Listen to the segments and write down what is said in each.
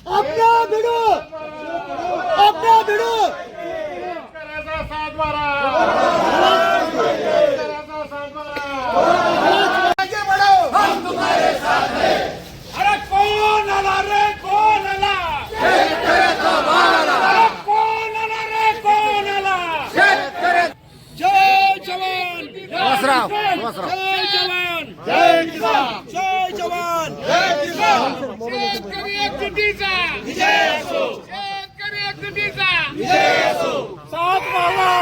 अपना भिड़ो आगे बढ़ो, हम तुम्हारे साथ हैं। अरे कौन आला रे कौन आला शेतकऱ्याचा माल आला, अरे कौन आला रे कौन आला शेतकऱ्या जय जवान वासराव, जय जवान जय किसान, जय जवान जय किसान, शेतकरी एकजुटीचा विजय असो, शेतकरी एकजुटीचा विजय असो। साथ मागा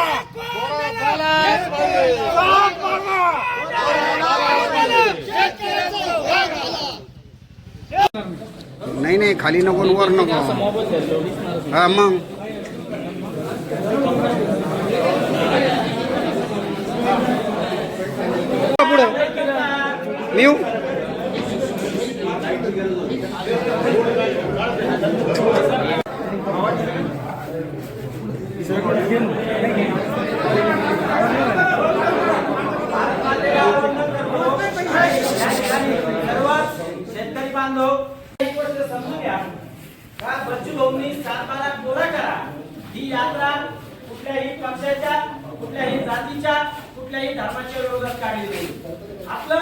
साथ मागा नाही नाही खाली नको आणि वर नको हा मग पुढं मी येऊ? शेतकरी बांधव एक गोष्ट समजून घ्या का बच्चू भाऊंनी 7-12 कोरा करा ही यात्रा कुठल्याही पक्षाच्या कुठल्याही जातीच्या कुठल्याही धर्माच्या विरोधात काढली नाही आपलं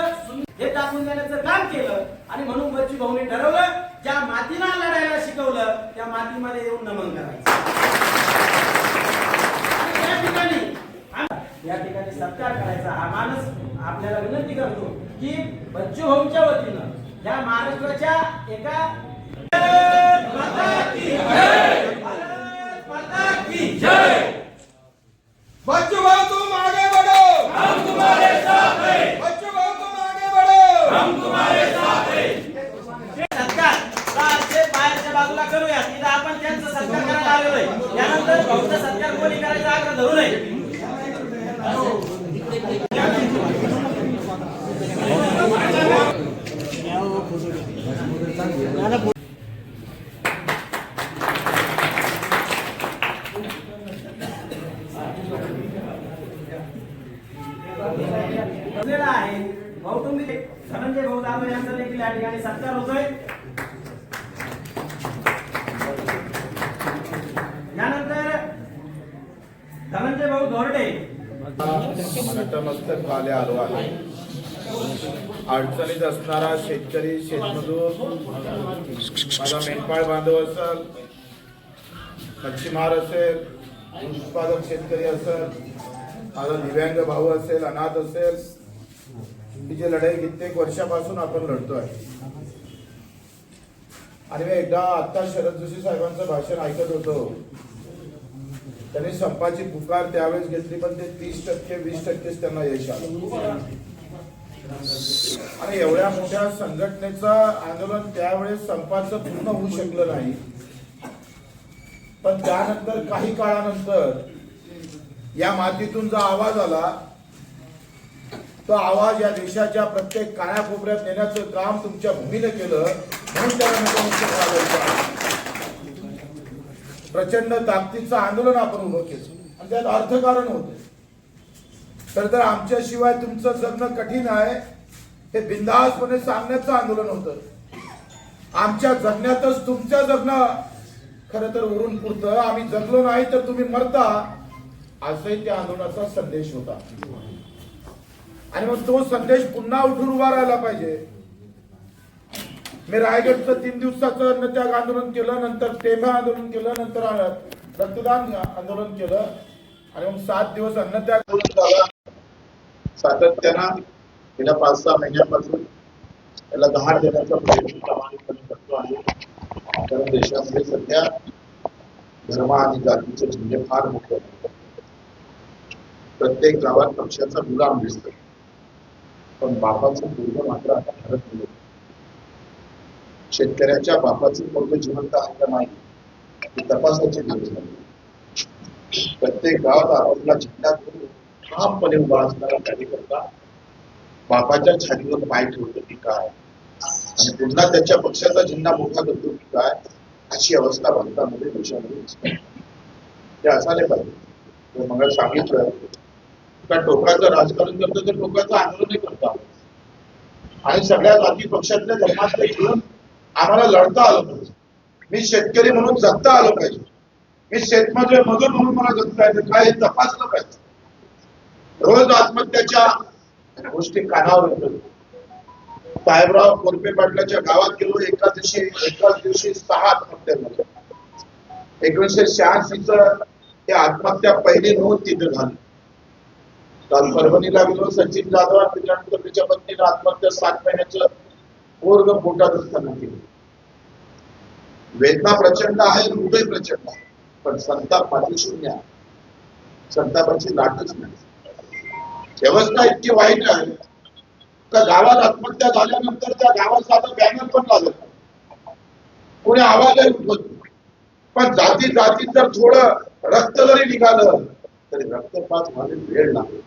हे दाखवून देण्याचं काम केलं आणि म्हणून बच्चू भाऊंनी ठरवलं ज्या मातीला लढायला शिकवलं त्या मातीमध्ये येऊन नमन करायचं या ठिकाणी सत्कार करायचा हा माणूस आपल्याला विनंती करतो की बच्चू भाऊंच्या वतीनं या महाराष्ट्राच्या एका बच्चू भाऊ तुम आगे बढ़ो, हम तुम्हारे साथ हैं। बच्चू भाऊ तुम आगे बढ़ो, हम तुम्हारे साथ हैं। सत्कार ते बाहेरच्या बाजूला करूया तिथं आपण त्यांचा सत्कार करायला आलेलो आहे त्यानंतर भाऊचा सत्कार कोणी करायचा आग्रह धरू नये आहे भाऊ तुम्ही धनंजय भाऊ दादा यांचा देखील या ठिकाणी सत्कार होतोय यानंतर धनंजय भाऊ धोरडे नतमस्तक पाले आलो आहे अडचणीत असणारा शेतकरी शेतमजूर माझा मेंढपाळ बांधव असेल मच्छीमार असेल उत्पादक शेतकरी असेल माझा दिव्यांग भाऊ असेल अनाथ असेल ही जी लढाई कित्येक वर्षापासून आपण लढतोय आणि मी एकदा आता शरद जोशी साहेबांचं भाषण ऐकत होतो त्यांनी संपाची पुकार त्यावेळेस घेतली पण ते 30% 20%च त्यांना यश आलं आणि एवढ्या मोठ्या संघटनेचं आंदोलन त्यावेळेस संपाचं पूर्ण होऊ शकलं नाही पण त्यानंतर काही काळानंतर या मातीतून जो आवाज आला तो आवाज या देशाच्या प्रत्येक कानाकोपऱ्यात नेण्याचं काम तुमच्या भूमीने केलं म्हणून त्याला नतमस्तक व्हायचं. प्रचंड ताकदीचं आंदोलन आपण उभं केलं आणि त्यात अर्थकारण होते तर आमच्याशिवाय तुमचं जगणं कठीण आहे हे बिनधास्तपणे सांगण्याचं आंदोलन होतं. आमच्या जगण्यातच तुमचं जगणं खरं तर उरून पुरतं. आम्ही जगलो नाही तर तुम्ही मरता असंही त्या आंदोलनाचा संदेश होता आणि मग तो संदेश पुन्हा उठून उभा राहायला पाहिजे. मी रायगडचं 3 दिवसाचं अन्नत्याग आंदोलन केलं नंतर टेंभा आंदोलन केलं नंतर रक्तदान आंदोलन केलं आणि मग 7 दिवस अन्नत्याग झाला. सातत्यानं गेल्या 5-6 महिन्यांपासून त्याला दहा देण्याचा प्रयत्न प्रामाणिकपणे करतो आहे कारण देशामध्ये सध्या धर्म आणि जातीचे झेंडे फार मोठे आहेत. प्रत्येक गावात पक्षाचा गुलाम दिसतो पण बापाचं पूर्ण मात्र आता ठरत नाही. शेतकऱ्याच्या बापाचं पूर्ण जिवंत आहे का नाही ही तपासाची गरज आहे. प्रत्येक गावात आपापला झेंडा घेऊन ठामपणे उभा असणारा कार्यकर्ता बापाच्या छातीवर पाय ठेवतो की काय आणि पुन्हा त्याच्या पक्षाचा झेंडा मोठा करतो की काय अशी अवस्था भारतामध्ये देशामध्ये दिसते. ते असायला पाहिजे. मग सांगितलं का टोकाचं राजकारण करतो तर टोकाचं आंदोलनही करतो आणि सगळ्या जाती पक्षातल्या धर्मातले घेऊन आम्हाला लढता आलं पाहिजे. मी शेतकरी म्हणून जगता आलं पाहिजे. मी शेतमजूर म्हणून मला जगता येतं काय हे तपासलं पाहिजे. रोज आत्महत्याच्या गोष्टी कानावर येतात. साहेबराव कोरपे पाटलाच्या गावात गेलो, एकाच दिवशी 6 आत्महत्या झाल्या. 1986 ते आत्महत्या पहिली नोंद तिथे झाली. काल परभणीला गेलो, सचिन जाधव त्याच्यानंतर त्याच्या पत्नीनं आत्महत्या 7 महिन्याचं पोरग पोटात असताना केली. वेदना प्रचंड आहे, हृदय प्रचंड आहे, पण संताप मात्र शून्य आहे. संतापाची लाटच नाही. व्यवस्था इतकी वाईट आहे का गावात आत्महत्या झाल्यानंतर त्या गावात साधं बॅनर पण लागत नाही, कोणी आवाजही उठवत नाही. पण जाती जर थोडं रक्त जरी निघालं तरी रक्तपात व्हायला वेळ लागतो.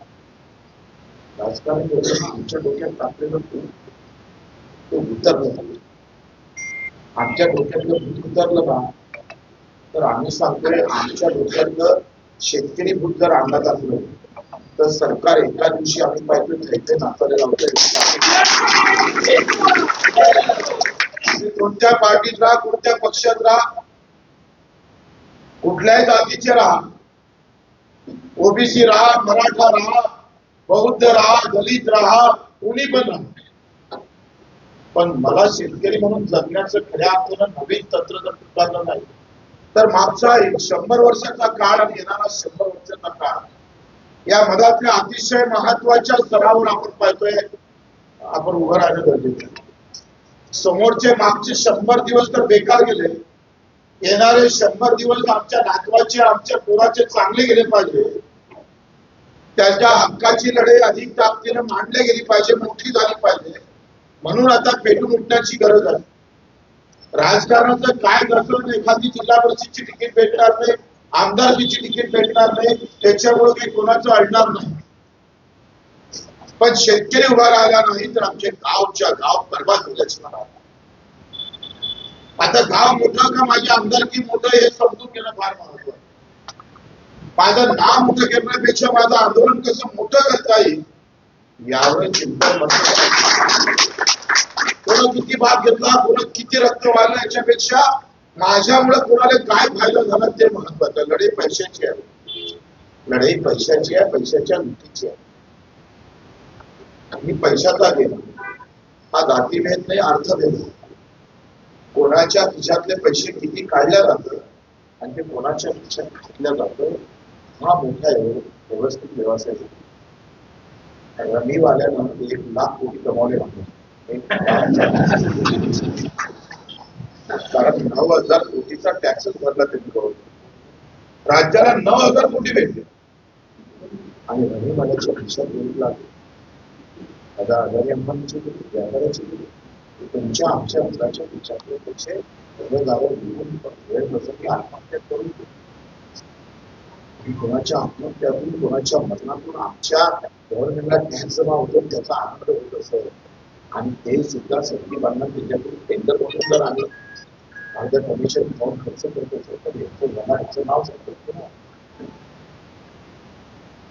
राजकारण आमच्या डोक्यात टाकलेलं ते उतरलं पाहिजे. आमच्या डोक्यातलं भूत उतरलं ना तर आम्ही सांगतोय, आमच्या डोक्यातलं शेतकरी भूत जर अंगात असलं तर सरकार एका दिवशी आम्ही पाहिजे थैथे नाचायला लावतोय. कोणत्या पार्टीत राहा, कोणत्या पक्षात राहा, कुठल्याही जातीचे राहा, ओबीसी राहा, मराठा राहा, बौद्ध राहा, दलित राहा, कोणी पण राहा, पण मला शेतकरी म्हणून जगण्याचं खऱ्या अर्थानं नवीन तंत्र जर स्वीकारलं नाही तर मागचा 100 वर्षाचा काळ आणि येणारा 100 वर्षाचा काळ या मधातल्या अतिशय महत्वाच्या स्तरावर आपण पाहतोय. आपण उभं राहणं गरजेचं आहे. समोरचे मागचे 100 दिवस तर बेकार गेले, येणारे 100 दिवस आमच्या नातवाचे, आमच्या पोराचे चांगले गेले पाहिजे. त्याच्या हक्काची लढाई अधिक ताकदीने मांडली गेली पाहिजे, मोठी झाली पाहिजे. म्हणून आता पेटून उठण्याची गरज आहे. राजकारणाचं काय घसरण, एखादी जिल्हा परिषदची तिकीट भेटणार नाही, आमदारकीची तिकीट भेटणार नाही, त्याच्यामुळे काही कोणाचं अडणार नाही. पण शेतकरी उभा राहिला नाही तर आमचे गाव बर्बाद होण्याची मला. आता गाव मोठं का माझी आमदारकी मोठं हे समजून घेणं फार महत्वाचं आहे. माझं नाव मोठं करण्यापेक्षा माझं आंदोलन कसं मोठं करता येईल यावर चिंतन. कोणा किती भाग घेतला, कोणा किती रक्त वाढलं याच्यापेक्षा माझ्यामुळे कोणाला काय फायदा झाला ते महत्वाचं. लढाई पैशाची आहे, लढाई पैशाची आहे, पैशाच्या लुटीची आहे. आणि पैशाचा गेला हा जातीभेद नाही, अर्थभेद. कोणाच्या खिशातले पैसे किती काढल्या जातं आणि ते कोणाच्या खिशात घातल्या जातं हा मोठा व्यवस्थित व्यवसाय. रमीवाल्यानं 1 लाख कोटी कमावले होते, कारण 9,000 कोटीचा टॅक्सच भरला त्यांनी बरोबर. राज्याला 9,000 कोटी भेटले आणि रमीवाल्याच्या खिशात 1 लाख. आता अदानी अंबानीचे गेले, व्यापाराचे गेले, तुमच्या आमच्या मुलाच्या खिशातले पैसे घरदारावर घेऊन वेळ प्रसंगी आत्महत्या करून कोणाच्या आत्महत्यातून, कोणाच्या मरणातून आमच्या गव्हर्नमेंटला टॅक्स जमा होतो त्याचा आनंद होत असेल. आणि ते सुद्धा सत्तीबांना त्याच्यातून टेंडर म्हणून जर आम्ही माझ्या कमिशन घेऊन खर्च करत असेल तर याचं नाव सांगतो ना.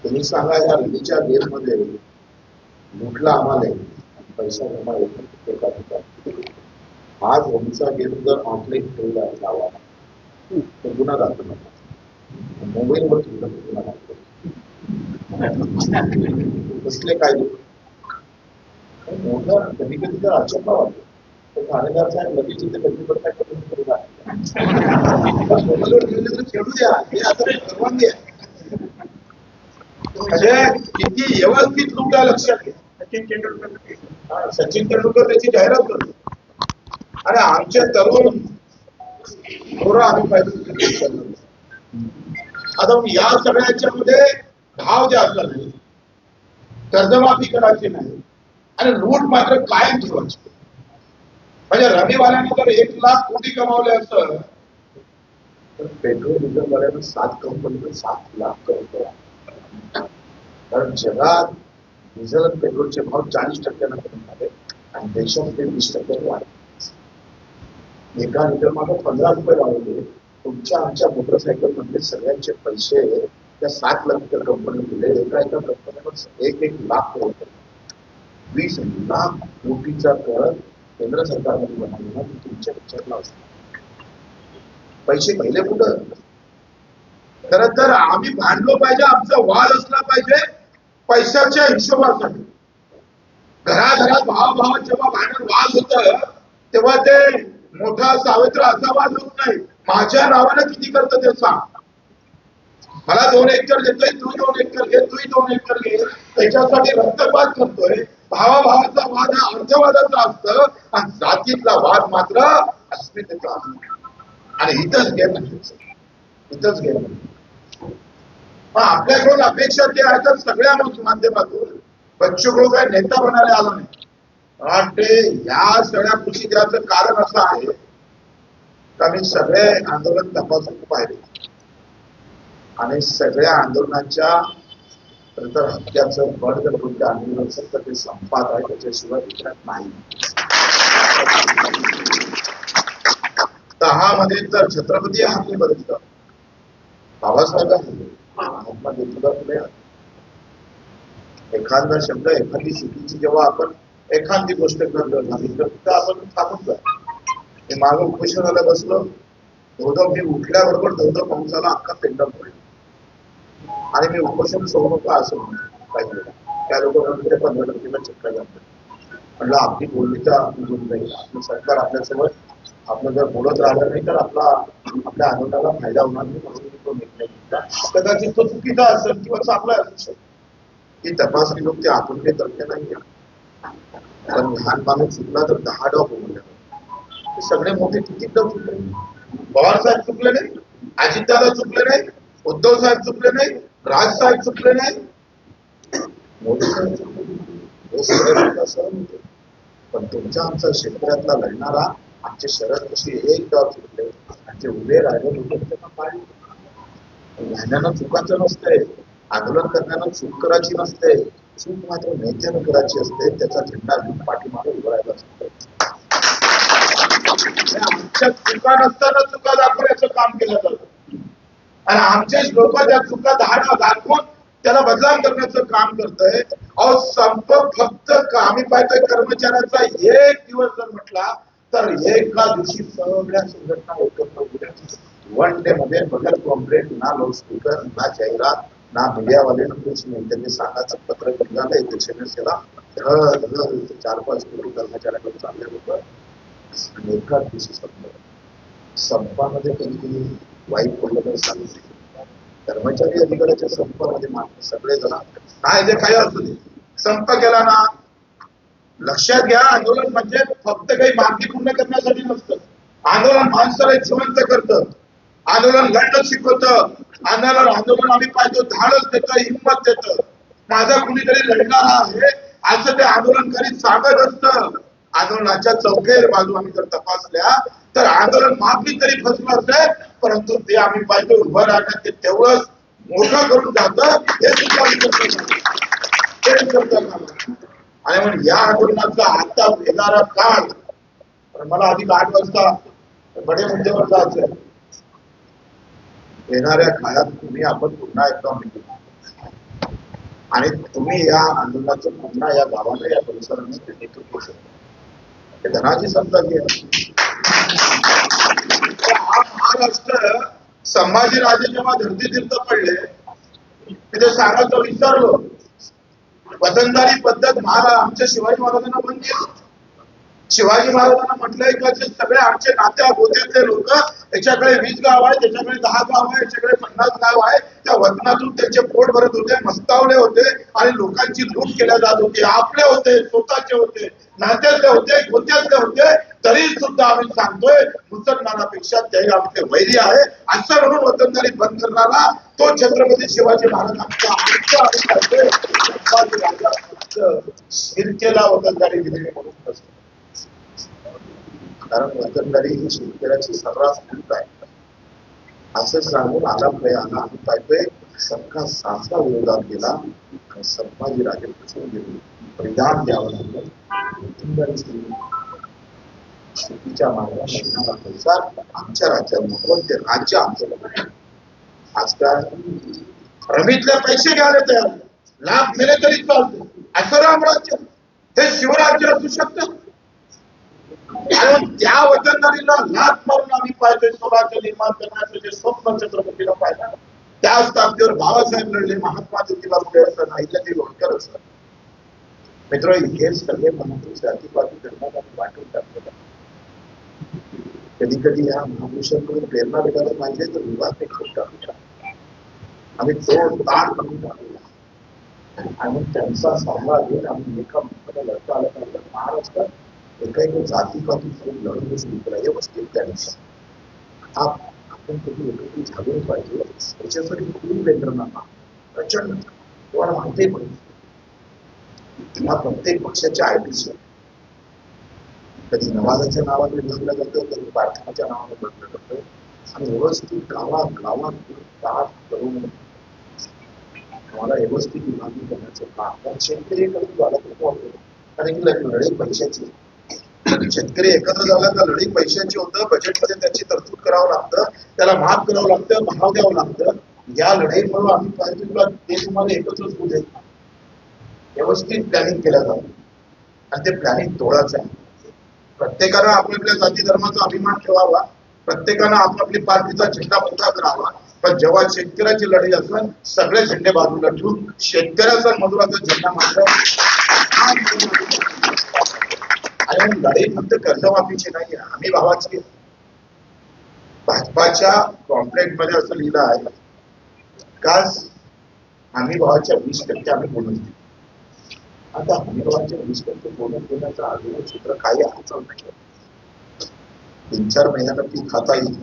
तुम्ही सांगा या रवीच्या गेममध्ये लुटला आम्हाला पैसा जमा एका ठिकाणी. आज रवीचा गेम जर ऑनलाईन ठेवला लावा तर गुन्हा दाखल नका. मोबाईलवर ठेवला गुन्हा दाखल. कसले कायदे मोठा कधी कधी तर अचंबा वाटतो. तर ठाणेदार साहेब लगेच इथे कधी पडता करून खेळू द्या, हे आता परवानगी आहे. म्हणजे किती व्यवस्थित लुटा लक्षात घ्या. सचिन तेंडुलकर त्याची जाहिरात करतो आणि आमचे तरुण पोरं आम्ही पाहिजे. आता या सगळ्याच्या मध्ये भाव द्यायचा नाही, कर्जमाफी करायची नाही आणि लूट मात्र कायम ठेवायची. म्हणजे रमीवाल्याने जर 1 लाख कोटी कमावले असतं तर पेट्रोल डिझेल वाल्यानं 7 कंपनीवर 7 लाख करोड. कारण जगात डिझेल आणि पेट्रोलचे भाव 40% कमी झाले आणि देशामध्ये 20% वाढले. एका लिटर मागे 15 रुपये वाढवले. तुमच्या आमच्या मोटरसायकल मधले सगळ्यांचे पैसे त्या 7 लाख कंपनी दिले. एका कंपनीवर 1 लाख करोड, 20 लाख कोटीचा कर केंद्र सरकारमध्ये बनवलं तुमच्या विचारला असतो पैसे पहिले कुठं खर तर आम्ही भांडलो पाहिजे आमचा वाद असला पाहिजे पैशाच्या हिशोबासाठी घराघरात भावाभावात जेव्हा भांडण वाद होत तेव्हा ते मोठा सावित्र असा वाद होत नाही माझ्या नावानं किती करतं ते सांग मला 2 एकर देतोय तू 2 एकर घे तूही 2 एकर घे त्याच्यासाठी रक्तपात करतोय भावाभावाचा वाद हा अर्थवादाचा असतं आणि जातीतला वाद मात्र अस्मितेचा असतो आणि इथंच घे म्हणजे इथंच घे पण आपल्याकडून अपेक्षा ते आहेत सगळ्या माध्यमातून बच्चू कडू काय नेता बनायला आला नाही वाटते या सगळ्या खुशी द्यायचं कारण असं आहे का मी सगळे आंदोलन तपासून पाहिले आणि सगळ्या आंदोलनाच्या तर हत्याचं बळजबरीचं आंदोलन तर ते संपात आहे त्याच्याशिवाय विचारत नाही 10 मध्ये तर छत्रपती हल्ले बघितलं बाबासाहेब महात्मा ज्योतिबा फुले एखादा शब्द एखादी चुकीची जेव्हा आपण एखादी गोष्ट करतो झाली तर तिथं आपण थांबून जातो मी मागं उपोषणाला बसलो धोधो मी उठल्याबरोबर धोधो पावसाला अख्खा पेंडल पडला आणि मी उपोषण सोडू नका असं म्हणतो काही वेळा त्या लोकांकडे 15 तारखेला चक्कर जातात म्हणलं आपली बोलली तर आपली बोलली जाईल आपलं सरकार आपल्यासोबत आपलं जर बोलत राहिलं नाही तर आपल्या आंदोलनाला फायदा होणार नाही म्हणून तो निर्णय घेतला कदाचित तो चुकीचा असेल किंवा चांगला असू शकतो ही तपासणी लोक ते आपण काही तथ्य नाही पण लहान माणूस चुकला तर 10 डाव बोलले ते सगळे मोठे किती डाव चुकले पवार साहेब चुकले नाही अजितदादा चुकले नाही उद्धव साहेब चुकले नाही राज साहेब चुकले नाही मोदी साहेब चुकले हे सगळे सहन होते पण तुमच्या आमचा शेतकऱ्यातला लढणारा आमचे शरद कशी एक डाव चुकले आमचे उभे राहिले लोक त्यांना पाळले राहण्यानं चुकाचं नसतंय आंदोलन करण्यानं चूक करायची नसते चूक मात्र नेत्यानं करायची असते त्याचा झेंडा घेऊन पाठीमागे उभं राहायला असतं आमच्या चुका नसताना चुका दाखवण्याचं काम केलं जातं आणि आमचे लोक त्या चुका 10 दाखवून त्याला बदनाम करण्याचं काम करतंय अहो संप फक्त आम्ही पाहतोय कर्मचाऱ्यांचा 1 दिवस जर म्हटला तर एका दिवशी सगळ्या संघटना एकत्र उद्या 1 डे मध्ये बगल कॉम्प्लेट ना लाऊडस्पीकर ना जाहिरात ना मीडियावाले ना कुछ नाही त्यांनी सांगायचं पत्र निघालं शिवसेनेला 4-5 कोटी कर्मचाऱ्यांकडे चालले होतं आणि एका दिवशी संपामध्ये कधी वाईट पडलं तर सांगितलं कर्मचारी अधिकाऱ्याच्या संपामध्ये मात्र सगळेजण काय जे काही असू दे संप केला ना लक्षात घ्या आंदोलन म्हणजे फक्त काही मागणी पूर्ण करण्यासाठी नसतं आंदोलन माणसाला जिवंत करतं आंदोलन लढणं शिकवतं आंदोलन आम्ही पाहतो धाडस देतं हिंमत देतं माझा कुणीतरी लढणारा आहे असं ते आंदोलनकारी सांगत असतं आंदोलनाच्या चौकेर बाजू आम्ही जर तपासल्या तर आंदोलन मागणी तरी फसलं असेल परंतु ते आम्ही पाहतो उभं राहण्यात ते तेवढंच मोठं करून जातं हे सुद्धा आणि म्हणून या आंदोलनाचा आता येणारा काळ मला अधिक 8 वाजता बडे मुद्द्यावर जायचं येणाऱ्या काळात तुम्ही आपण पुन्हा एकदा मिळू आणि तुम्ही या आंदोलनाचं पुन्हा या गावाला या परिसराने नेतृत्व करू शकता हे धनाची संपत्ती आहे महाराष्ट्र संभाजीराजे जेव्हा धर्तीतीर्थ पडले तिथे सांगायचं विचारलो वतनदारी पद्धत आमच्या शिवाजी महाराजांना बंद केली शिवाजी महाराजांना म्हटलंय का जे सगळे आमचे नात्या गोत्यातले लोक याच्याकडे 20 गाव आहे त्याच्याकडे 10 गाव आहे याच्याकडे 50 गाव आहे त्या वतनातून त्यांचे पोट भरत होते मस्तावले होते आणि लोकांची लूट केल्या जात होती आपले होते स्वतःचे होते नात्यातले होते गोत्यातले होते तरी सुद्धा आम्ही सांगतोय मुसलमानापेक्षा ते आमचे वैरी आहे असं म्हणून वतनदारी बंद करणारा तो छत्रपती शिवाजी महाराजांचा शिरकेला वतनदारी दिलेली म्हणून असतो कारण वतनदारी ही शेतकऱ्याची सर्रास भूक आहे असं सांगून आम्ही पाहतोय सबका साचा विरोधात गेला आणि संभाजीराजे फसवून गेले परिणाम द्यावं लागलं शेतीच्या मार्गाला पैसा आमच्या राज्यात नको ते राज्य आमचं आजकाल रमीतले पैसे घ्यायला तयार लाभ दिले तरी चालतो असं रामराज्य हे शिवराज्य असू शकतं इमानदारीला लाथ मारून आम्ही पाहिजे स्वराज्य निर्माण करण्याचं जे स्वप्न छत्रपतीला पाहिलं त्याच ताकदीवर बाबासाहेब लढले, महात्मा ज्योतिबा फुले असं नाहीतरी लोणकर असं. मित्र, हे सगळे महापुरुष जातीपाती धर्मात आम्ही वाटून टाकलेलं. कधी कधी या महापुरुषांकडून प्रेरणा भेटायला पाहिजे तर विवाद देखील टाकू शकतो. आम्ही तो ताण करून टाकलेला आणि त्यांचा सल्ला घेऊन आम्ही एका मुलाला लढता आलं पाहिजे. महाराष्ट्रात एका जातीपाती लढून सुरू केला हे वस्ती त्यांनी आपण कधी एकत्रित झाले पाहिजे. त्याच्यासाठी खूप प्रेरणा प्रचंड तुम्हाला माहिती पडते. किंवा प्रत्येक पक्षाच्या आयटीसी कधी नवाजाच्या नावाने बदललं जातं, कधी प्रार्थनाच्या नावाने बदललं जातं आणि व्यवस्थित गावात करून आम्हाला व्यवस्थित विभागणी करण्याचं काम कारण शेतकरी एकत्र झाला तर कारण की लढाई पैशाची. शेतकरी एकत्र झाला तर लढाई पैशाची होतं. बजेटमध्ये त्याची तरतूद करावं लागतं, त्याला माफ करावं लागतं, भाव द्यावं लागतं. या लढाईमुळे आम्ही पाहिजे ते तुम्हाला एकत्रच होऊ देत नाही. व्यवस्थित प्लॅनिंग केलं जातं आणि ते प्लॅनिंग तोडायचं आहे. प्रत्येकानं आपल्या जाती धर्माचा अभिमान ठेवावा, प्रत्येकानं आपापली पार्टीचा झेंडा मोठा करावा. पण जेव्हा शेतकऱ्याची लढाई असेल सगळे झेंडे बाजूला ठेवून शेतकऱ्याचा मजुराचा झेंडा मात्र. आणि लढाई फक्त कर्जमाफीची नाही आहे, हमी भावाची. भाजपाच्या कॉम्प्लेट मध्ये असं लिहिलं आहे का हमी भावाच्या 20% आम्ही बोलून दिली. आता हमी भावाच्या 20% बोलून देण्याचं अजून सूत्र काही अडचण नाही. 3-4 महिन्यात ती खाता येईल.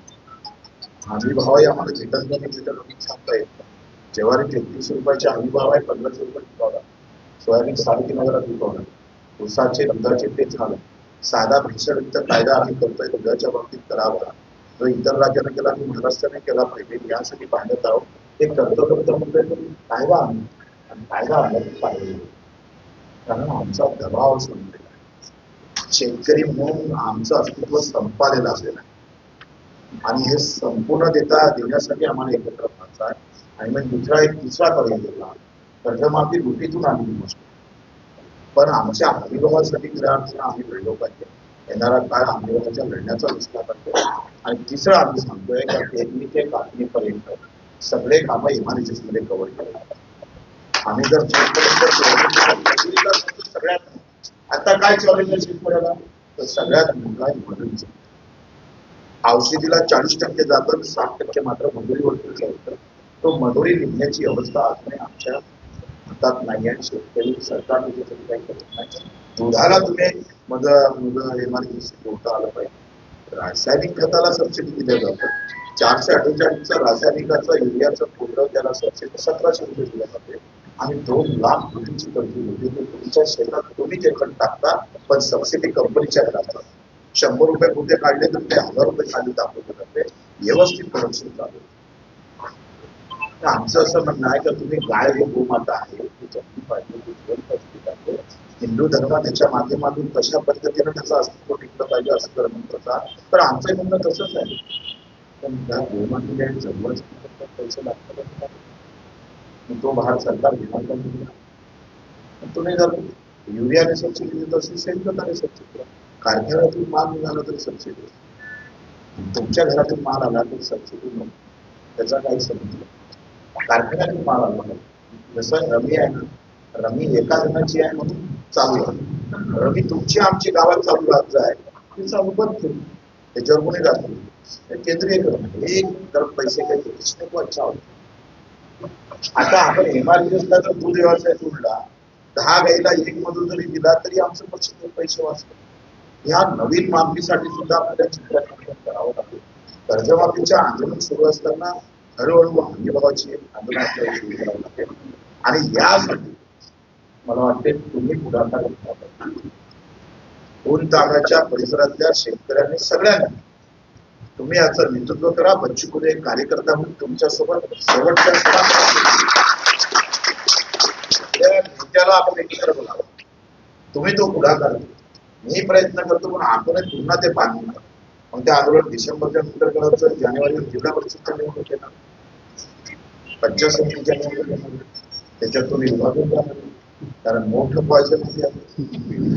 हमी भावही आम्हाला झेटच नाही सांगता येत. ज्वारी 33 रुपयाचे हमी भाव आहे, 1500 रुपये विकवला. सोयाबीन 3,500 विकवला. ऊसाचे दुधाचे ते झालं. साधा भेसळयुक्त कायदा आम्ही करतोय दुधाच्या बाबतीत करावा. जो इतर राज्याने केला आम्ही महाराष्ट्राने केला पाहिजे यासाठी पाहण्यात आहोत. ते करतो म्हणतोय कायदा कायदा आणला पाहिजे कारण आमचा दबाव संपलेला आहे. शेतकरी म्हणून आमचं अस्तित्व संपालेलं असलेलं आहे आणि हे संपूर्ण देण्यासाठी आम्हाला एकत्र व्हायचं आहे. आणि मग दुसरा पर्याय दिला कर्जमाफी लुटीतून आम्ही गोष्ट पण आमच्या हमीभावासाठी आम्ही लढलो पाहिजे. येणारा काळ हमीभावाच्या लढण्याचा दिसला पाहिजे. आणि तिसरं आम्ही सांगतोय की पेरणी ते कापणीपर्यंत सगळे कामं इमारतीस मध्ये कव्हर केले. आम्ही जर सगळ्यात आता काय चॅलेंज आहे शेतकऱ्याला तर सगळ्यात मोठा मजुरीचा. औषधीला 40% जातं, 60% मात्र मजुरीवरती होतं. तो मजुरी निघण्याची अवस्था अजूनही आमच्या हातात नाही आहे. शेतकरी सरकार त्याच्यासाठी काही करत नाही. दुधाला तुम्ही मग इमारतीशी जोडता आलं पाहिजे. रासायनिक खताला सबसिडी दिलं जातं. 448चं रासायनिकाचं युरियाचं खोबरं त्याला सबसिडी 1700 रुपये दिलं जाते आणि 2 लाख कोटीची तरतूद होती. तुमच्या शेतात तुम्ही ते खत टाकता पण सबसिडी कंपनीच्या घरात 100 रुपये कुठे काढले तर ते 1000 रुपये खाली दाखवले जाते. व्यवस्थित प्रोडक्शन चालू. आमचं असं म्हणणं आहे की तुम्ही गाय ही गोमाता आहे ती जपली पाहिजे, ती जिवंत असली पाहिजे. हिंदू धर्म त्याच्या माध्यमातून कशा पद्धतीनं त्याचं अस्तित्व टिकलं पाहिजे असं जर म्हणतो तर आमचं म्हणणं तसंच आहे. पण त्या गोमातेला जवळच पैसे लागतात तो भारत सरकार घेणार का? तुम्ही जर युरियाने सबसिडी देत असेल शेणखताने सबसिडी कारखान्यातून माल निघाला तरी सबसिडी, तुमच्या घरातून माल आला तरी सबसिडी नको. त्याचा काही संबंध नाही. कारखान्यातून माल आला जसं रमी आहे ना, रमी एका जणाची आहे म्हणून चालू आहे. रमी तुमची आमची गावात चालू राज्य आहे ती चालू बंद केली. त्याच्यावर कोणी जात केंद्रीय एक तर पैसे काही अच्छा होते. आता आपण एमआरपीएसला जर दूध व्यवसाय सोडला 10 गाईला 1 मधून जरी दिला तरी आमचं पैसे वाचतात. या नवीन मागणीसाठी सुद्धा आपल्याला चिंता करावं लागेल. कर्जमाफीच्या आंदोलन सुरू असताना हळूहळू हमीभावाची आंदोलन आपल्याला सुरू करावं लागेल आणि यासाठी मला वाटते तुम्ही पुढाकार घेतला पाहिजे. 2 तांब्याच्या परिसरातल्या शेतकऱ्यांनी सगळ्यांनी तुम्ही याचं नेतृत्व करा. बच्चू कडू एक कार्यकर्ता म्हणून तुमच्यासोबत शेवटच्या नेत्याला आपण एकत्र बोलावं. तुम्ही तो पुढाकार मी प्रयत्न करतो पण आपण पुन्हा ते पाणी मग ते आंदोलन डिसेंबरच्या नंतर करायचं. जानेवारी जिल्हा परिषदच्या निवडणूक येणार, पंचायत समितीच्या निवडणूक येणार, त्याच्यात तुम्ही विभागून जाणार. कारण मोठं पॉयझन नाही आहे.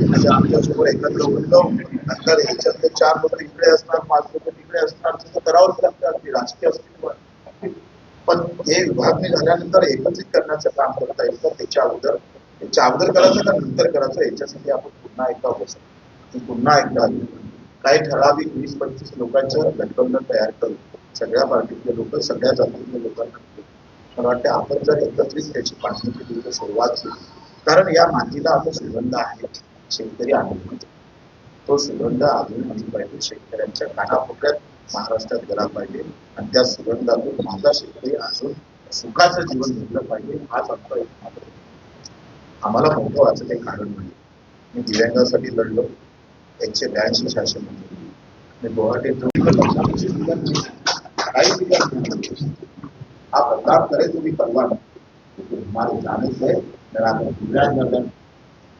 म्हणजे आमच्यासोबत एकत्र उठलो नंतर ह्याच्यातले 4 लोक इकडे असणार, 5 लोक तिकडे असणार, तसं करावंच लागतं. अगदी राजकीय असतील पण हे विभागणी झाल्यानंतर एकत्रित करण्याचं काम करता येईल. तर त्याच्या अगोदर करायचं का नंतर करायचं याच्यासाठी आपण पुन्हा एकदा बसू, पुन्हा एकदा काही ठराविक 20-25 लोकांचं गठबंधन तयार करू. सगळ्या पार्टीतले लोक, सगळ्या जातीतले लोकांना मला वाटतं आपण जर एकत्रित त्याची पाहणी केली तर सुरुवात केली. कारण या मातीला आता सुगंध आहे, शेतकरी आनंद, तो सुगंध अजून आली पाहिजे. शेतकऱ्यांच्या कानाकोपऱ्यात महाराष्ट्रात गेला पाहिजे आणि त्या सुगंधातून माझा शेतकरी अजून सुखाचं जीवन घेतलं पाहिजे. हाच आमचा एक मात्र आम्हाला मोठं वाचलं एक कारण म्हणजे मी दिव्यांगासाठी लढलो. 182 शासन मी गुवाहाटीत आप बदलाव करे तो भी करवा हमारे जाने से मेरा दिव्यांग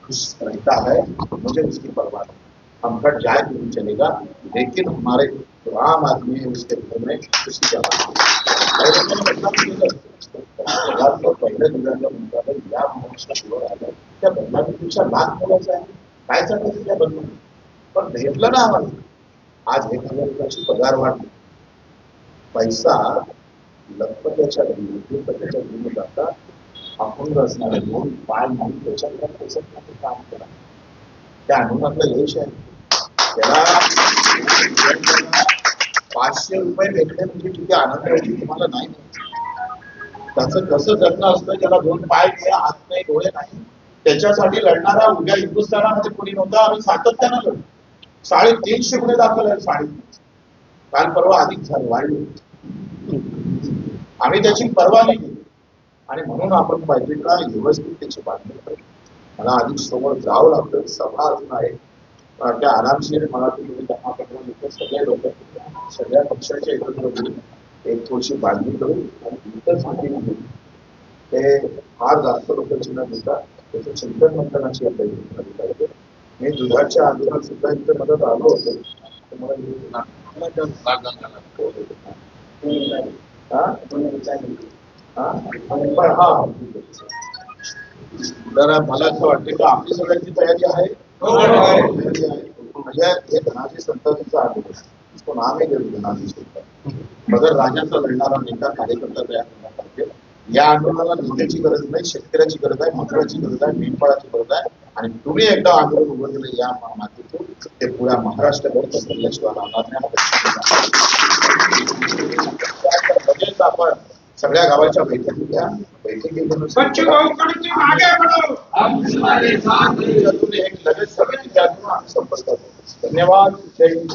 खुश रहता है, मुझे उसकी परवाह नहीं. हम कट जाए तो नहीं चलेगा, लेकिन हमारे जो आम आदमी है उसके घर में खुशी का पहिले दिव्यांग म्हणतात या महाराष्ट्रात शिवर आलं त्या बदलापेक्षा लाख बोलायचं आहे. काय चालतं त्या बदलून पण भेटलं ना आम्हाला. आज 1,000 रुपयाची पगार वाढली. पैसा लखपतीच्या घरी जाता अपंग असणारे 2 पाय नाही त्याच्याकडे पैशासाठी काम करा. त्या अनुनातलं यश आहे. त्याला 500 रुपये भेटले म्हणजे किती आनंद होती तुम्हाला नाही माहिती. त्याचं कसं जगणं असतं ज्याला 2 पाय नाही, हात नाही, डोळे नाही. त्याच्यासाठी लढणारा उद्या हिंदुस्थानामध्ये कोणी नव्हता. आम्ही सातत्यानं लढलो. 350 गुन्हे दाखल आहेत. 350 काल परवा अधिक झाले, वाढले. आम्ही त्याची पर्वा नाही केली आणि म्हणून आपण पाहिजे का व्यवस्थित त्याची बांधणी करू. मला अधिक समोर जावं लागतं. सभा अजून आहे त्या आरामशीर मला तुम्ही 10-15 लोक सगळे लोक सगळ्या पक्षाच्या एकत्र बोलून एक थोडीशी बांधणी करू आणि इतर सांगितलं घेऊ. ते फार जास्त लोकांची न घेता त्याचं चिंतन मंथनाची आपल्याला पाहिजे. मी दुधाच्या आंदोलनात सुद्धा इथं मदत आलो होतो. तर मला असं वाटतं की आपली सगळ्यांची तयारी आहे. म्हणजे हे धनाजी संततीचं आंदोलन इसको नाम आहे धनाजी संत. बदर राजाचा लढणारा नेता कार्यकर्ता तयार करण्यात पाहिजे. या आंदोलनाला नेत्याची गरज नाही, शेतकऱ्याची गरज आहे, मजुराची गरज आहे, मेंढपाळाची गरज आहे. आणि तुम्ही एकदा आंदोलन उभं केलं या मातीतून ते पुऱ्या महाराष्ट्रभर पसरल्याशिवाय राहणार नाही. आपण सगळ्या गावाच्या बैठकी घ्या. बैठकीतून लगेच सगळ्यांनी संपर्क. धन्यवाद. जय हिंद.